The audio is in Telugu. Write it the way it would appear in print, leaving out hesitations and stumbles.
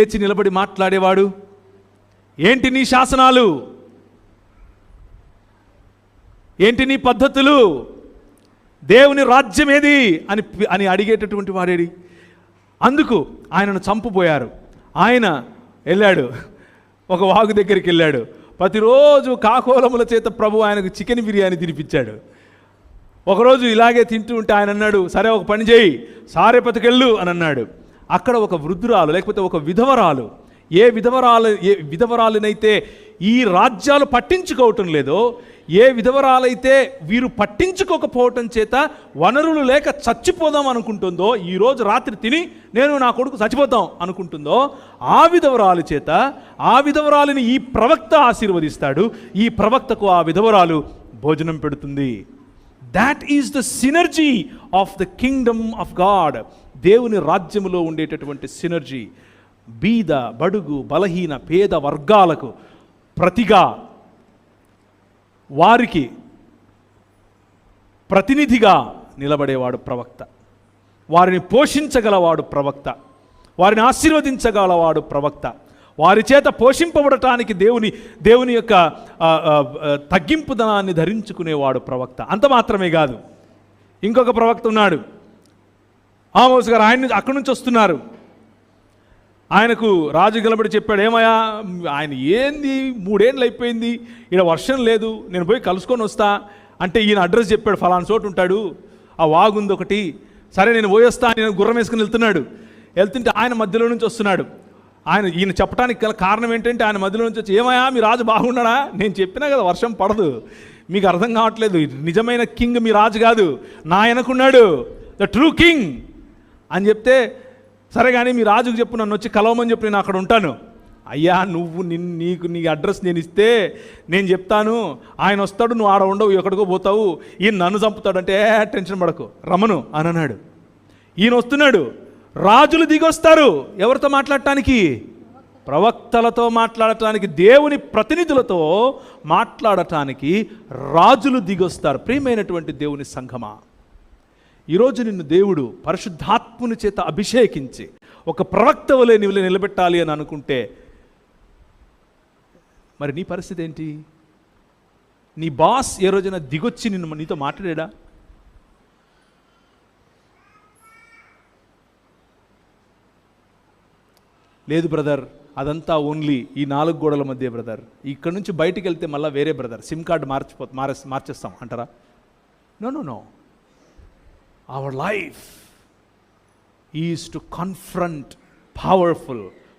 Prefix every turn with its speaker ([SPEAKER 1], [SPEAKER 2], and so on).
[SPEAKER 1] లేచి నిలబడి మాట్లాడేవాడు. ఏంటి నీ శాసనాలు, ఏంటి నీ పద్ధతులు, దేవుని రాజ్యం ఏది అని అడిగేటటువంటి వాడేడి. అందుకు ఆయనను చంపబోయారు. ఆయన వెళ్ళాడు, ఒక వాగు దగ్గరికి వెళ్ళాడు. ప్రతిరోజు కాకోలముల చేత ప్రభు ఆయనకు చికెన్ బిర్యానీ తినిపించాడు. ఒకరోజు ఇలాగే తింటూ ఉంటే ఆయన అన్నాడు, సరే ఒక పని చేయి, సారేపతికెళ్ళు అని అన్నాడు. అక్కడ ఒక వృద్ధురాలు, లేకపోతే ఒక విధవరాలు, ఏ విధవరాలినైతే ఈ రాజ్యాలు పట్టించుకోవటం లేదో, ఏ విధవరాలైతే వీరు పట్టించుకోకపోవటం చేత వనరులు లేక చచ్చిపోదాం అనుకుంటుందో, ఈరోజు రాత్రి తిని నేను నా కొడుకు చచ్చిపోతాం అనుకుంటుందో, ఆ విధవరాలి చేత ఆ విధవరాలిని ఈ ప్రవక్త ఆశీర్వదిస్తాడు. ఈ ప్రవక్తకు ఆ విధవరాలు భోజనం పెడుతుంది. That is the synergy of the Kingdom of God. దేవుని రాజ్యములో ఉండేటటువంటి సినర్జీ. బీద, బడుగు, బలహీన, పేద వర్గాలకు ప్రతిగా, వారికి ప్రతినిధిగా నిలబడేవాడు ప్రవక్త. వారిని పోషించగలవాడు ప్రవక్త. వారిని ఆశీర్వదించగలవాడు ప్రవక్త. వారి చేత పోషింపబడటానికి దేవుని యొక్క తగ్గింపుదనాన్ని ధరించుకునేవాడు ప్రవక్త. అంత మాత్రమే కాదు, ఇంకొక ప్రవక్త ఉన్నాడు, ఆమోస్ గారు. అక్కడి నుంచి వస్తున్నారు. ఆయనకు రాజు గెలబడి చెప్పాడు, ఏమయ్యా ఆయన ఏంది 3 ఏళ్ళు అయిపోయింది, ఇక్కడ వర్షం లేదు, నేను పోయి కలుసుకొని వస్తా అంటే ఈయన అడ్రస్ చెప్పాడు, ఫలానా చోటు ఉంటాడు, ఆ వాగుంది ఒకటి, సరే నేను పోయి వస్తా. నేను గుర్రం వేసుకుని వెళ్తుంటే ఆయన మధ్యలో నుంచి వస్తున్నాడు. ఈయన చెప్పడానికి గల కారణం ఏంటంటే, ఆయన మధ్యలో నుంచి వచ్చి, ఏమయ్యా మీ రాజు బాగున్నాడా, నేను చెప్పినా కదా వర్షం పడదు, మీకు అర్థం కావట్లేదు, నిజమైన కింగ్ మీ రాజు కాదు, నా వెనకున్నాడు, ద ట్రూ కింగ్ అని చెప్తే, సరే కానీ మీ రాజుకు చెప్పు, నన్ను వచ్చి కలవమని చెప్పి నేను అక్కడ ఉంటాను. అయ్యా నీ అడ్రస్ నేను ఇస్తే నేను చెప్తాను, ఆయన వస్తాడు, నువ్వు ఆడ ఉండవు, ఎక్కడికో పోతావు, ఈయన నన్ను చంపుతాడంటే టెన్షన్ పడకు, రమను అని అన్నాడు. ఈయన వస్తున్నాడు, రాజులు దిగొస్తారు ఎవరితో మాట్లాడటానికి? ప్రవక్తలతో మాట్లాడటానికి, దేవుని ప్రతినిధులతో మాట్లాడటానికి రాజులు దిగొస్తారు. ప్రియమైనటువంటి దేవుని సంఘమా, ఈరోజు నిన్ను దేవుడు పరిశుద్ధాత్ముని చేత అభిషేకించి ఒక ప్రవక్త వలె నీవు నిలబెట్టాలి అని అనుకుంటే, మరి నీ పరిస్థితి ఏంటి? నీ బాస్ ఏ రోజైనా దిగొచ్చి నీతో మాట్లాడా? లేదు బ్రదర్, అదంతా ఓన్లీ ఈ 4 గోడల మధ్య బ్రదర్, ఇక్కడ నుంచి బయటికి వెళ్తే మళ్ళీ వేరే బ్రదర్, సిమ్ కార్డు మార్చేస్తాం అంటారా? No. Our life is to confront powerful